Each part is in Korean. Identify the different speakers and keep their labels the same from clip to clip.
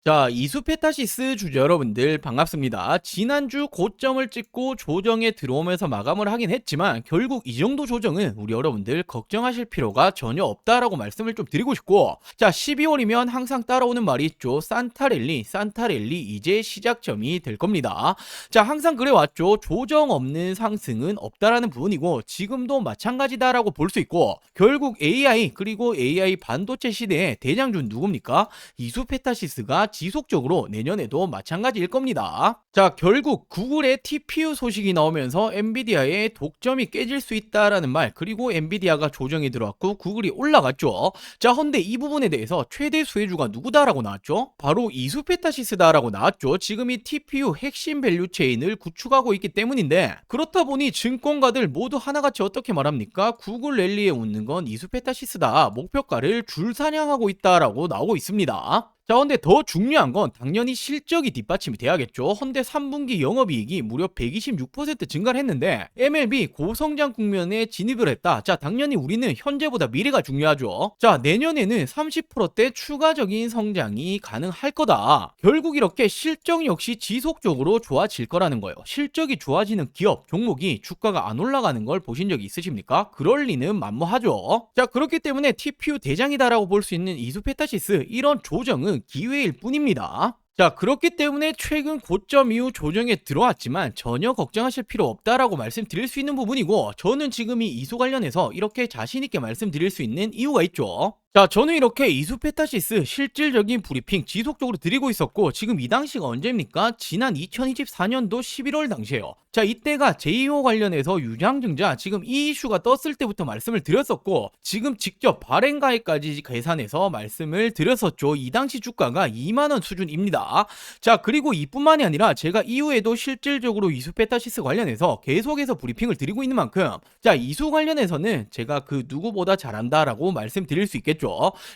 Speaker 1: 자, 이수페타시스 주주 여러분들 반갑습니다. 지난주 고점을 찍고 조정에 들어오면서 마감을 하긴 했지만 결국 이 정도 조정은 우리 여러분들 걱정하실 필요가 전혀 없다라고 말씀을 좀 드리고 싶고, 자, 12월이면 항상 따라오는 말이 있죠. 산타랠리, 산타랠리 이제 시작점이 될 겁니다. 자, 항상 그래왔죠. 조정 없는 상승은 없다라는 부분이고 지금도 마찬가지다라고 볼 수 있고, 결국 AI 그리고 AI 반도체 시대의 대장주 누굽니까? 이수페타시스가 지속적으로 내년에도 마찬가지일 겁니다. 자, 결국 구글의 TPU 소식이 나오면서 엔비디아의 독점이 깨질 수 있다라는 말, 그리고 엔비디아가 조정이 들어왔고 구글이 올라갔죠. 자, 헌데 이 부분에 대해서 최대 수혜주가 누구다라고 나왔죠? 바로 이수페타시스다라고 나왔죠. 지금 이 TPU 핵심 밸류 체인을 구축하고 있기 때문인데, 그렇다 보니 증권가들 모두 하나같이 어떻게 말합니까? 구글 랠리에 웃는 건 이수페타시스다, 목표가를 줄사냥하고 있다라고 나오고 있습니다. 자, 근데 더 중요한 건 당연히 실적이 뒷받침이 돼야겠죠. 헌데 3분기 영업이익이 무려 126% 증가를 했는데 MLB 고성장 국면에 진입을 했다. 자, 당연히 우리는 현재보다 미래가 중요하죠. 자, 내년에는 30%대 추가적인 성장이 가능할 거다. 결국 이렇게 실적 역시 지속적으로 좋아질 거라는 거예요. 실적이 좋아지는 기업, 종목이 주가가 안 올라가는 걸 보신 적이 있으십니까? 그럴 리는 만무하죠. 자, 그렇기 때문에 TPU 대장이다라고 볼 수 있는 이수페타시스, 이런 조정은 기회일 뿐입니다. 자, 그렇기 때문에 최근 고점 이후 조정에 들어왔지만 전혀 걱정하실 필요 없다라고 말씀드릴 수 있는 부분이고, 저는 지금 이 이수 관련해서 이렇게 자신있게 말씀드릴 수 있는 이유가 있죠. 자, 저는 이렇게 이수페타시스 실질적인 브리핑 지속적으로 드리고 있었고, 지금 이 당시가 언제입니까? 지난 2024년도 11월 당시에요. 자, 이때가 제이호 관련해서 유장증자, 지금 이 이슈가 떴을 때부터 말씀을 드렸었고, 지금 직접 발행가액까지 계산해서 말씀을 드렸었죠. 이 당시 주가가 2만원 수준입니다. 자, 그리고 이뿐만이 아니라 제가 이후에도 실질적으로 이수페타시스 관련해서 계속해서 브리핑을 드리고 있는 만큼, 자, 이수 관련해서는 제가 그 누구보다 잘한다라고 말씀드릴 수 있겠죠.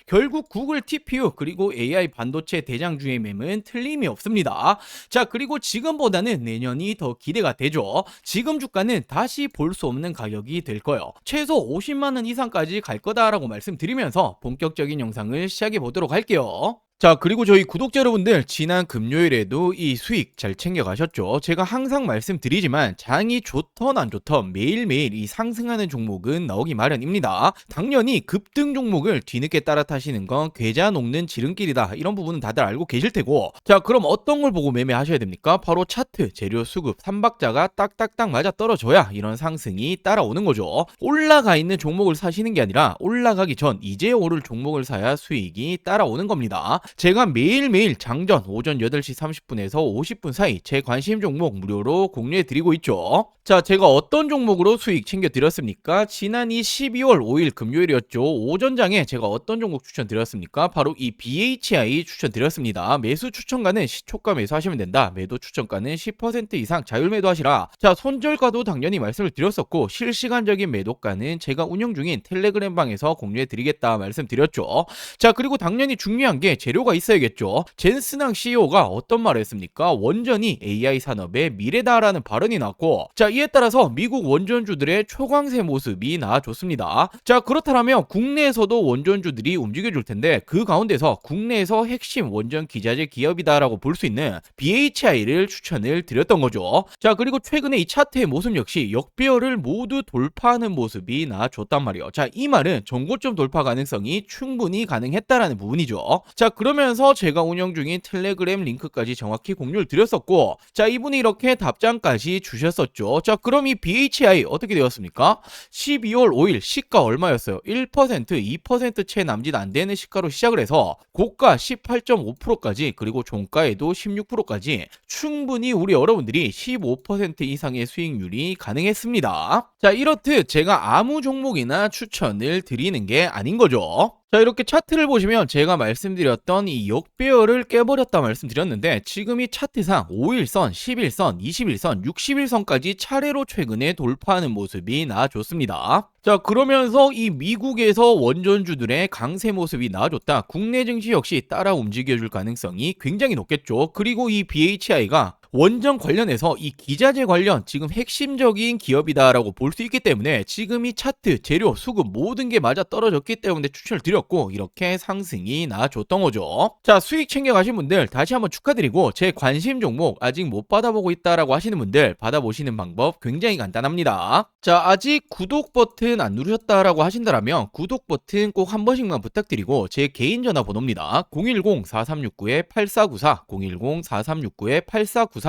Speaker 1: 결국 구글 TPU 그리고 AI 반도체 대장주의 맴은 틀림이 없습니다. 자, 그리고 지금보다는 내년이 더 기대가 되죠. 지금 주가는 다시 볼 수 없는 가격이 될 거예요. 최소 50만원 이상까지 갈 거다라고 말씀드리면서 본격적인 영상을 시작해 보도록 할게요. 자, 그리고 저희 구독자 여러분들, 지난 금요일에도 이 수익 잘 챙겨가셨죠? 제가 항상 말씀드리지만 장이 좋던 안 좋던 매일매일 이 상승하는 종목은 나오기 마련입니다. 당연히 급등 종목을 뒤늦게 따라 타시는 건 계좌 녹는 지름길이다, 이런 부분은 다들 알고 계실 테고, 자, 그럼 어떤 걸 보고 매매하셔야 됩니까? 바로 차트, 재료, 수급, 3박자가 딱딱딱 맞아 떨어져야 이런 상승이 따라오는 거죠. 올라가 있는 종목을 사시는 게 아니라 올라가기 전 이제 오를 종목을 사야 수익이 따라오는 겁니다. 제가 매일매일 장전 오전 8시 30분에서 50분 사이 제 관심 종목 무료로 공유해 드리고 있죠. 자, 제가 어떤 종목으로 수익 챙겨 드렸습니까? 지난 이 12월 5일 금요일이었죠. 오전장에 제가 어떤 종목 추천 드렸습니까? 바로 이 BHI 추천 드렸습니다. 매수 추천가는 시초가 매수하시면 된다. 매도 추천가는 10% 이상 자율 매도하시라. 자, 손절가도 당연히 말씀을 드렸었고, 실시간적인 매도가는 제가 운영 중인 텔레그램 방에서 공유해 드리겠다 말씀드렸죠. 자, 그리고 당연히 중요한 게 재료가 있어야겠죠. 젠스낭 CEO가 어떤 말을 했습니까? 원전이 AI 산업의 미래다라는 발언이 나왔고, 자, 이에 따라서 미국 원전주들의 초강세 모습이 나와줬습니다. 자, 그렇다면 국내에서도 원전주들이 움직여줄 텐데, 그 가운데서 국내에서 핵심 원전 기자재 기업이다라고 볼 수 있는 BHI를 추천을 드렸던 거죠. 자, 그리고 최근에 이 차트의 모습 역시 역배열을 모두 돌파하는 모습이 나와줬단 말이에요. 자, 이 말은 전고점 돌파 가능성이 충분히 가능했다라는 부분이죠. 자, 그러면서 제가 운영 중인 텔레그램 링크까지 정확히 공유를 드렸었고, 자, 이분이 이렇게 답장까지 주셨었죠. 자, 그럼 이 BHI 어떻게 되었습니까? 12월 5일 시가 얼마였어요? 1%, 2% 채 남짓 안 되는 시가로 시작을 해서 고가 18.5%까지, 그리고 종가에도 16%까지 충분히 우리 여러분들이 15% 이상의 수익률이 가능했습니다. 자, 이렇듯 제가 아무 종목이나 추천을 드리는 게 아닌 거죠. 자, 이렇게 차트를 보시면 제가 말씀드렸던 이 역배열을 깨버렸다 말씀드렸는데, 지금 이 차트상 5일선, 11선, 21선, 60일선까지 차례로 최근에 돌파하는 모습이 나와줬습니다. 자, 그러면서 이 미국에서 원전주들의 강세 모습이 나아졌다. 국내 증시 역시 따라 움직여줄 가능성이 굉장히 높겠죠. 그리고 이 BHI가 원전 관련해서 이 기자재 관련 지금 핵심적인 기업이다라고 볼 수 있기 때문에 지금 이 차트, 재료, 수급 모든 게 맞아 떨어졌기 때문에 추천을 드렸고 이렇게 상승이 나아졌던 거죠. 자, 수익 챙겨가신 분들 다시 한번 축하드리고 제 관심 종목 아직 못 받아보고 있다라고 하시는 분들 받아보시는 방법 굉장히 간단합니다. 자, 아직 구독 버튼 안 누르셨다라고 하신다면 구독 버튼 꼭 한 번씩만 부탁드리고 제 개인 전화번호입니다. 010-4369-8494 010-4369-8494번으로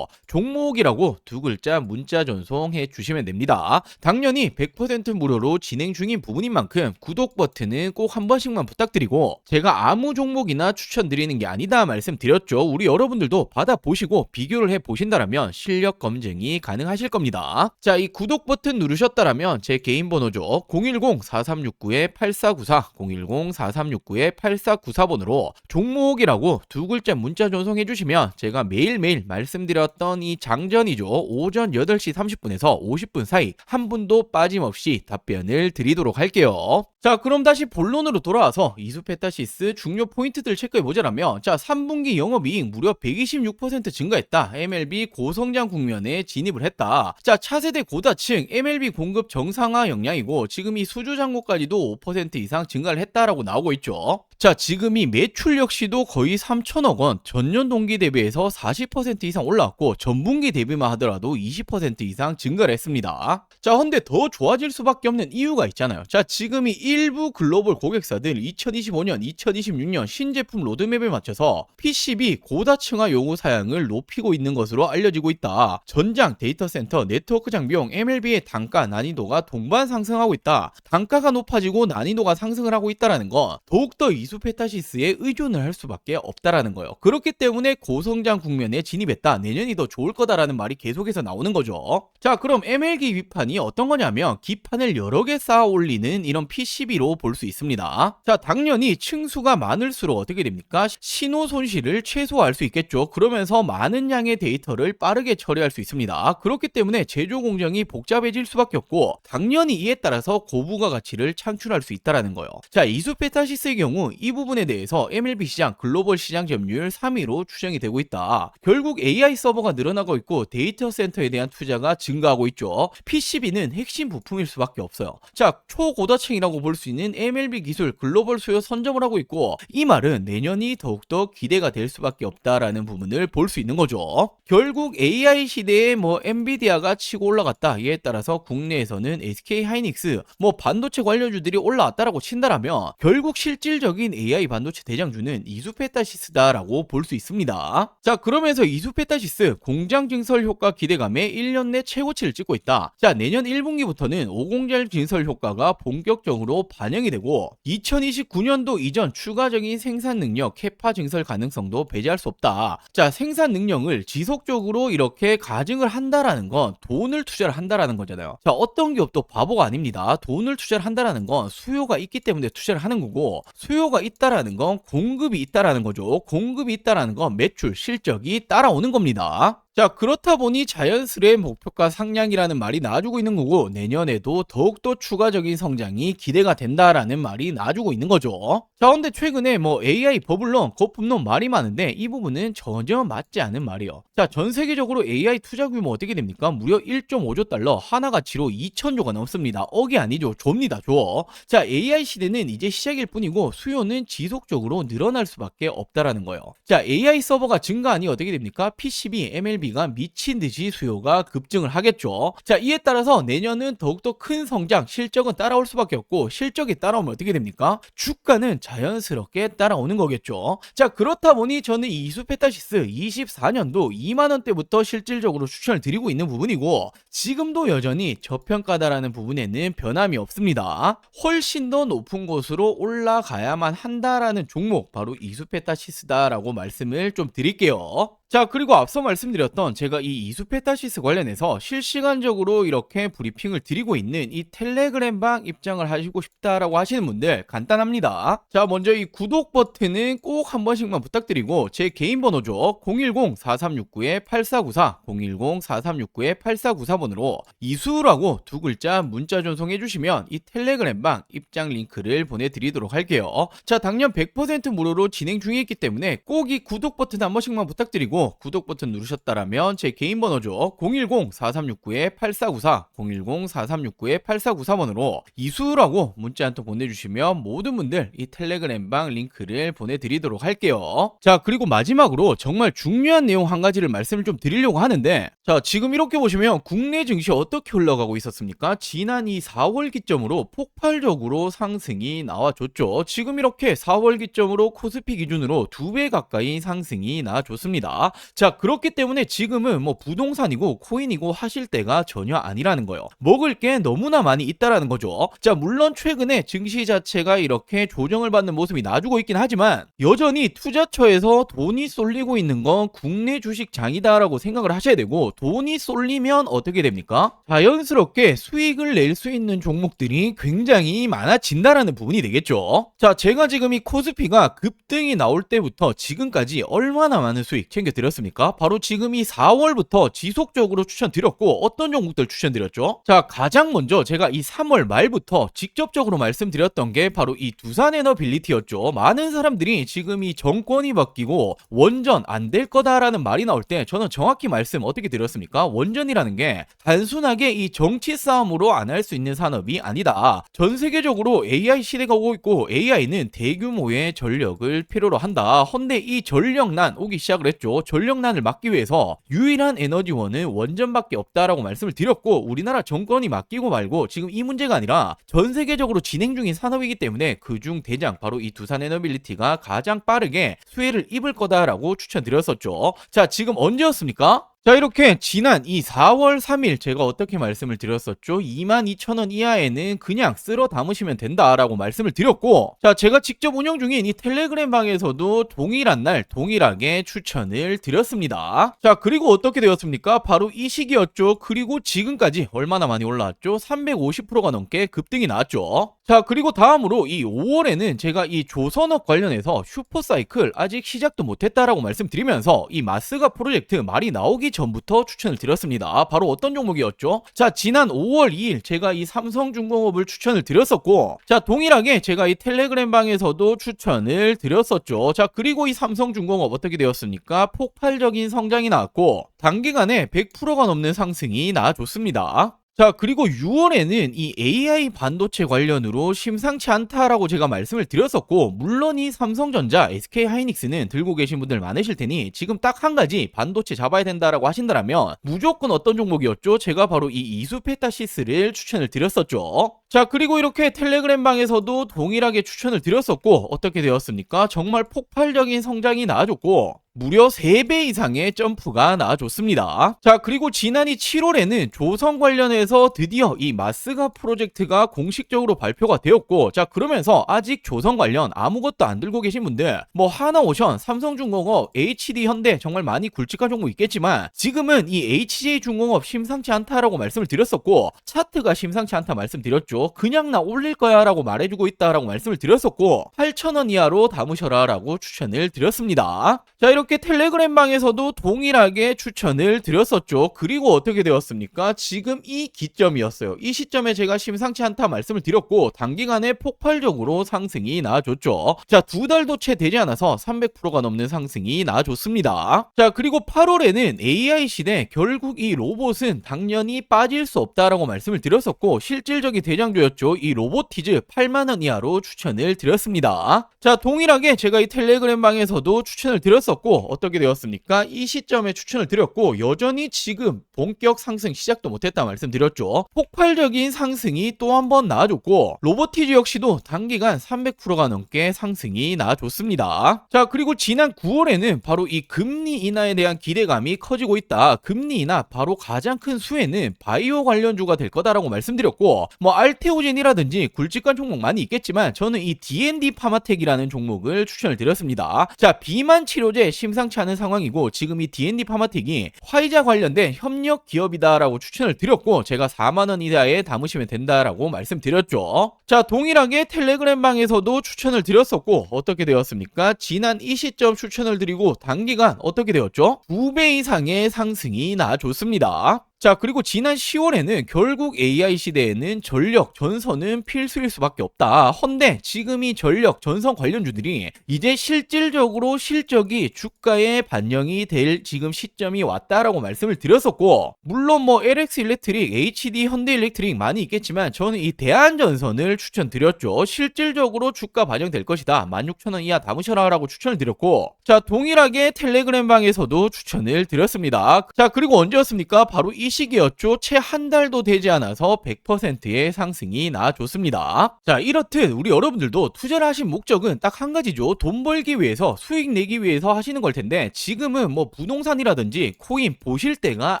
Speaker 1: 종목이라고 두 글자 문자 전송해 주시면 됩니다. 당연히 100% 무료로 진행 중인 부분인 만큼 구독 버튼은 꼭 한 번씩만 부탁드리고 제가 아무 종목이나 추천드리는 게 아니다 말씀드렸죠. 우리 여러분들도 받아보시고 비교를 해보신다면 실력 검증이 가능하실 겁니다. 자, 이 구독 버튼 누르셨다면 제 개인 번호죠. 010-4369-8494 010-4369-8494번으로 종목이라고 두 글자 문자 전송해 주시면 제가 매일매일 말씀드렸던 이 장전이죠. 오전 8시 30분에서 50분 사이 한 분도 빠짐없이 답변을 드리도록 할게요. 자, 그럼 다시 본론으로 돌아와서 이수페타시스 중요 포인트들 체크해보자면, 자, 3분기 영업이익 무려 126% 증가했다. MLB 고성장 국면에 진입을 했다. 자, 차세대 고다층 MLB 공급 정상화 영향이고 지금 이 수주 잔고까지도 5% 이상 증가를 했다라고 나오고 있죠. 자, 지금 이 매출 역시도 거의 3천억 원, 전년 동기 대비해서 40% 이상 올라왔고 전분기 대비만 하더라도 20% 이상 증가를 했습니다. 자, 근데 더 좋아질 수밖에 없는 이유가 있잖아요. 자, 지금 이 일부 글로벌 고객사들 2025년, 2026년 신제품 로드맵에 맞춰서 PCB 고다층화 요구 사양을 높이고 있는 것으로 알려지고 있다. 전장, 데이터 센터, 네트워크 장비용 MLB의 단가, 난이도가 동반 상승하고 있다. 단가가 높아지고 난이도가 상승을 하고 있다는 건 더욱더 이수페타시스에 의존을 할 수밖에 없다라는 거예요. 그렇기 때문에 고성장 국면에 진입했다. 내년이 더 좋을 거다라는 말이 계속해서 나오는 거죠. 자, 그럼 ML기 위판이 어떤 거냐면 기판을 여러 개 쌓아 올리는 이런 PCB로 볼 수 있습니다. 자, 당연히 층수가 많을수록 어떻게 됩니까? 신호 손실을 최소화할 수 있겠죠. 그러면서 많은 양의 데이터를 빠르게 처리할 수 있습니다. 그렇기 때문에 제조 공정이 복잡해질 수밖에 없고 당연히 이에 따라서 고부가 가치를 창출할 수 있다라는 거예요. 자, 이수페타시스의 경우 이 부분에 대해서 MLB 시장 글로벌 시장 점유율 3위로 추정이 되고 있다. 결국 AI 서버가 늘어나고 있고 데이터 센터에 대한 투자가 증가하고 있죠. PCB는 핵심 부품일 수밖에 없어요. 자, 초고다층이라고 볼 수 있는 MLB 기술 글로벌 수요 선점을 하고 있고 이 말은 내년이 더욱더 기대가 될 수밖에 없다라는 부분을 볼 수 있는 거죠. 결국 AI 시대에 엔비디아가 치고 올라갔다. 이에 따라서 국내에서는 SK 하이닉스 반도체 관련주들이 올라왔다라고 친다라면 결국 실질적인 AI 반도체 대장주는 이수페타시스다라고 볼 수 있습니다. 자, 그러면서 이수페타시스 공장 증설 효과 기대감에 1년 내 최고치를 찍고 있다. 자, 내년 1분기부터는 5공장 증설 효과가 본격적으로 반영이 되고 2029년도 이전 추가적인 생산 능력 캐파 증설 가능성도 배제할 수 없다. 자, 생산 능력을 지속적으로 이렇게 가증을 한다라는 건 돈을 투자를 한다라는 거잖아요. 자, 어떤 기업도 바보가 아닙니다. 돈을 투자를 한다라는 건 수요가 있기 때문에 투자를 하는 거고 수요가 있다라는 건 공급이 있다라는 거죠. 공급이 있다라는 건 매출, 실적이 따라오는 겁니다. 자, 그렇다 보니 자연스레 목표가 상향이라는 말이 나와주고 있는 거고 내년에도 더욱더 추가적인 성장이 기대가 된다라는 말이 나와주고 있는 거죠. 자, 근데 최근에 AI 버블론, 거품론 말이 많은데 이 부분은 전혀 맞지 않은 말이에요. 자, 전 세계적으로 AI 투자 규모 어떻게 됩니까? 무려 1.5조 달러, 하나 가치로 2천조가 넘습니다. 억이 아니죠. 조입니다. 조. 자, AI 시대는 이제 시작일 뿐이고 수요는 지속적으로 늘어날 수밖에 없다라는 거예요. 자, AI 서버가 증가하니 어떻게 됩니까? PCB, MLB가 미친 듯이 수요가 급증을 하겠죠. 자, 이에 따라서 내년은 더욱더 큰 성장, 실적은 따라올 수밖에 없고 실적이 따라오면 어떻게 됩니까? 주가는 자연스럽게 따라오는 거겠죠. 자, 그렇다 보니 저는 이 이수페타시스 24년도 2만원대부터 실질적으로 추천을 드리고 있는 부분이고 지금도 여전히 저평가다라는 부분에는 변함이 없습니다. 훨씬 더 높은 곳으로 올라가야만 한다라는 종목 바로 이수페타시스다라고 말씀을 좀 드릴게요. 자, 그리고 앞서 말씀드렸던 제가 이 이수페타시스 관련해서 실시간적으로 이렇게 브리핑을 드리고 있는 이 텔레그램방 입장을 하시고 싶다라고 하시는 분들 간단합니다. 자, 먼저 이 구독 버튼은 꼭 한 번씩만 부탁드리고 제 개인 번호죠. 010-4369-8494 010-4369-8494번으로 이수라고 두 글자 문자 전송해 주시면 이 텔레그램방 입장 링크를 보내드리도록 할게요. 자, 당연 100% 무료로 진행 중에 있기 때문에 꼭 이 구독 버튼 한 번씩만 부탁드리고 구독 버튼 누르셨다라면 제 개인 번호죠. 010-4369-8494 010-4369-8494번으로 이수라고 문자 한 통 보내주시면 모든 분들 이 텔레그램방 링크를 보내드리도록 할게요. 자, 그리고 마지막으로 정말 중요한 내용 한 가지를 말씀을 좀 드리려고 하는데, 자, 지금 이렇게 보시면 국내 증시 어떻게 올라가고 있었습니까? 지난 이 4월 기점으로 폭발적으로 상승이 나와줬죠. 지금 이렇게 4월 기점으로 코스피 기준으로 2배 가까이 상승이 나와줬습니다. 자, 그렇기 때문에 지금은 뭐 부동산이고 코인이고 하실 때가 전혀 아니라는 거예요. 먹을 게 너무나 많이 있다라는 거죠. 자, 물론 최근에 증시 자체가 이렇게 조정을 받는 모습이 나주고 있긴 하지만 여전히 투자처에서 돈이 쏠리고 있는 건 국내 주식장이다라고 생각을 하셔야 되고, 돈이 쏠리면 어떻게 됩니까? 자연스럽게 수익을 낼 수 있는 종목들이 굉장히 많아진다라는 부분이 되겠죠. 자, 제가 지금 이 코스피가 급등이 나올 때부터 지금까지 얼마나 많은 수익 챙겨드렸습니까? 바로 지금 이 4월부터 지속적으로 추천드렸고, 어떤 종목들 추천드렸죠? 자, 가장 먼저 제가 이 3월 말부터 직접적으로 말씀드렸던 게 바로 이 두산에너빌리티였죠. 많은 사람들이 지금 이 정권이 바뀌고 원전 안 될 거다라는 말이 나올 때 저는 정확히 말씀 어떻게 드렸습니까? 원전이라는 게 단순하게 이 정치 싸움으로 안 할 수 있는 산업이 아니다. 전 세계적으로 AI 시대가 오고 있고 AI는 대규모의 전력을 필요로 한다. 헌데 이 전력난 오기 시작을 했죠. 전력난을 막기 위해서 유일한 에너지원은 원전밖에 없다라고 말씀을 드렸고, 우리나라 정권이 맡기고 말고 지금 이 문제가 아니라 전 세계적으로 진행 중인 산업이기 때문에 그중 대장 바로 이 두산에너빌리티가 가장 빠르게 수혜를 입을 거다라고 추천드렸었죠. 자, 지금 언제였습니까? 자, 이렇게 지난 이 4월 3일 제가 어떻게 말씀을 드렸었죠? 22,000원 이하에는 그냥 쓸어 담으시면 된다라고 말씀을 드렸고, 자, 제가 직접 운영 중인 이 텔레그램 방에서도 동일한 날 동일하게 추천을 드렸습니다. 자, 그리고 어떻게 되었습니까? 바로 이 시기였죠. 그리고 지금까지 얼마나 많이 올라왔죠? 350%가 넘게 급등이 나왔죠. 자, 그리고 다음으로 이 5월에는 제가 이 조선업 관련해서 슈퍼사이클 아직 시작도 못했다라고 말씀드리면서 이 마스가 프로젝트 말이 나오기 전부터 추천을 드렸습니다. 바로 어떤 종목이었죠? 자, 지난 5월 2일 제가 이 삼성중공업을 추천을 드렸었고, 자, 동일하게 제가 이 텔레그램 방에서도 추천을 드렸었죠. 자, 그리고 이 삼성중공업 어떻게 되었습니까? 폭발적인 성장이 나왔고 단기간에 100%가 넘는 상승이 나와줬습니다. 자, 그리고 6월에는 이 AI 반도체 관련으로 심상치 않다라고 제가 말씀을 드렸었고, 물론 이 삼성전자, SK하이닉스는 들고 계신 분들 많으실 테니 지금 딱 한 가지 반도체 잡아야 된다라고 하신다면 무조건 어떤 종목이었죠? 제가 바로 이 이수페타시스를 추천을 드렸었죠. 자, 그리고 이렇게 텔레그램 방에서도 동일하게 추천을 드렸었고, 어떻게 되었습니까? 정말 폭발적인 성장이 나와줬고 무려 3배 이상의 점프가 나와줬습니다. 자, 그리고 지난해 7월에는 조선 관련해서 드디어 이 마스가 프로젝트가 공식적으로 발표가 되었고, 자, 그러면서 아직 조선 관련 아무것도 안 들고 계신 분들 뭐 하나오션, 삼성중공업, HD현대 정말 많이 굵직한 종목 있겠지만 지금은 이 HJ중공업 심상치 않다라고 말씀을 드렸었고, 차트가 심상치 않다 말씀드렸죠. 그냥 나 올릴 거야 라고 말해주고 있다라고 말씀을 드렸었고 8,000원 이하로 담으셔라 라고 추천을 드렸습니다. 자, 이렇게 텔레그램 방에서도 동일하게 추천을 드렸었죠. 그리고 어떻게 되었습니까? 지금 이 기점이었어요. 이 시점에 제가 심상치 않다 말씀을 드렸고 단기간에 폭발적으로 상승이 나와줬죠. 자, 2달도 채 되지 않아서 300%가 넘는 상승이 나와줬습니다. 자, 그리고 8월에는 AI 시대 결국 이 로봇은 당연히 빠질 수 없다라고 말씀을 드렸었고 실질적인 대장주였죠. 이 로보티즈 8만원 이하로 추천을 드렸습니다. 자, 동일하게 제가 이 텔레그램 방에서도 추천을 드렸었고 어떻게 되었습니까? 이 시점에 추천을 드렸고 여전히 지금 본격 상승 시작도 못했다 말씀드렸죠. 폭발적인 상승이 또 한 번 나와줬고 로보티즈 역시도 단기간 300%가 넘게 상승이 나와줬습니다. 자, 그리고 지난 9월에는 바로 이 금리 인하에 대한 기대감이 커지고 있다. 금리 인하 바로 가장 큰 수혜는 바이오 관련주가 될 거다라고 말씀드렸고 뭐 알테오젠이라든지 굵직한 종목 많이 있겠지만 저는 이 D&D 파마텍이라는 종목을 추천을 드렸습니다. 자, 비만 치료제 심상치 않은 상황이고 지금 이 D&D 파마틱이 화이자 관련된 협력 기업이다라고 추천을 드렸고 제가 4만원 이하에 담으시면 된다라고 말씀드렸죠. 자, 동일하게 텔레그램 방에서도 추천을 드렸었고 어떻게 되었습니까? 지난 이 시점 추천을 드리고 단기간 어떻게 되었죠? 2배 이상의 상승이 나와줬습니다. 자, 그리고 지난 10월에는 결국 AI 시대에는 전력, 전선은 필수일 수밖에 없다. 헌데 지금 이 전력, 전선 관련주들이 이제 실질적으로 실적이 주가에 반영이 될 지금 시점이 왔다라고 말씀을 드렸었고, 물론 뭐 LX 일렉트릭, HD 현대 일렉트릭 많이 있겠지만 저는 이 대한전선을 추천드렸죠. 실질적으로 주가 반영될 것이다. 16,000원 이하 담으셔라 라고 추천을 드렸고, 자, 동일하게 텔레그램 방에서도 추천을 드렸습니다. 자, 그리고 언제였습니까? 바로 이 시기였죠. 채 한 달도 되지 않아서 100%의 상승이 나와줬습니다. 자, 이렇듯 우리 여러분들도 투자를 하신 목적은 딱 한 가지죠. 돈 벌기 위해서, 수익 내기 위해서 하시는 걸 텐데 지금은 뭐 부동산이라든지 코인 보실 때가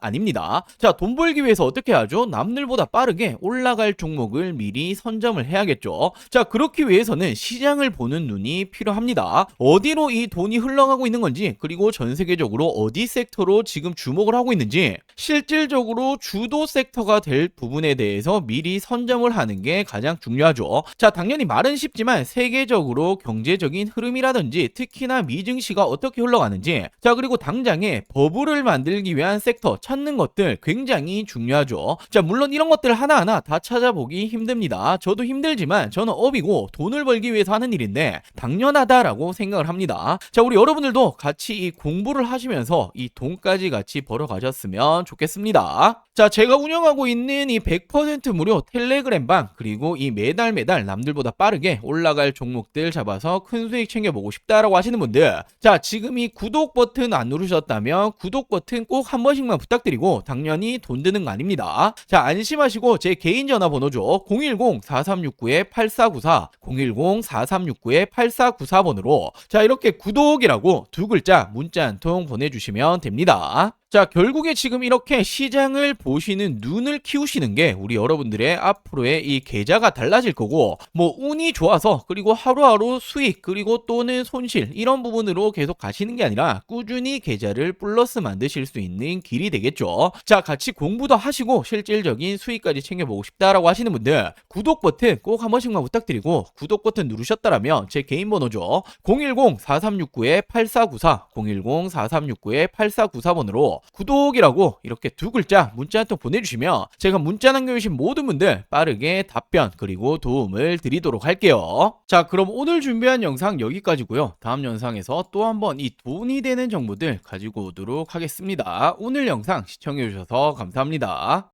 Speaker 1: 아닙니다. 자, 돈 벌기 위해서 어떻게 하죠? 남들보다 빠르게 올라갈 종목을 미리 선점을 해야겠죠. 자, 그렇기 위해서는 시장을 보는 눈이 필요합니다. 어디로 이 돈이 흘러가고 있는 건지, 그리고 전 세계적으로 어디 섹터로 지금 주목을 하고 있는지, 실질적으로 주도 섹터가 될 부분에 대해서 미리 선점을 하는 게 가장 중요하죠. 자, 당연히 말은 쉽지만 세계적으로 경제적인 흐름이라든지 특히나 미증시가 어떻게 흘러가는지, 자, 그리고 당장에 버블을 만들기 위한 섹터 찾는 것들 굉장히 중요하죠. 자, 물론 이런 것들 하나하나 다 찾아보기 힘듭니다. 저도 힘들지만 저는 업이고 돈을 벌기 위해서 하는 일인데 당연하다라고 생각을 합니다. 자, 우리 여러분들도 같이 이 공부를 하시면서 이 돈까지 같이 벌어가셨으면 좋겠습니다. 자, 제가 운영하고 있는 이 100% 무료 텔레그램 방, 그리고 이 매달 남들보다 빠르게 올라갈 종목들 잡아서 큰 수익 챙겨보고 싶다라고 하시는 분들, 자, 지금 이 구독 버튼 안 누르셨다면 구독 버튼 꼭 한 번씩만 부탁드리고, 당연히 돈 드는 거 아닙니다. 자, 안심하시고 제 개인 전화번호죠. 010-4369-8494 010-4369-8494번으로 자, 이렇게 구독이라고 두 글자 문자 한 통 보내주시면 됩니다. 자, 결국에 지금 이렇게 시장을 보시는 눈을 키우시는 게 우리 여러분들의 앞으로의 이 계좌가 달라질 거고, 뭐 운이 좋아서 그리고 하루하루 수익 그리고 또는 손실 이런 부분으로 계속 가시는 게 아니라 꾸준히 계좌를 플러스 만드실 수 있는 길이 되겠죠. 자, 같이 공부도 하시고 실질적인 수익까지 챙겨보고 싶다라고 하시는 분들, 구독 버튼 꼭 한 번씩만 부탁드리고, 구독 버튼 누르셨다라면 제 개인 번호죠. 010-4369-8494 010-4369-8494번으로 구독이라고 이렇게 두 글자 문자 한 통 보내주시면 제가 문자 남겨주신 모든 분들 빠르게 답변 그리고 도움을 드리도록 할게요. 자, 그럼 오늘 준비한 영상 여기까지고요. 다음 영상에서 또 한번 이 돈이 되는 정보들 가지고 오도록 하겠습니다. 오늘 영상 시청해주셔서 감사합니다.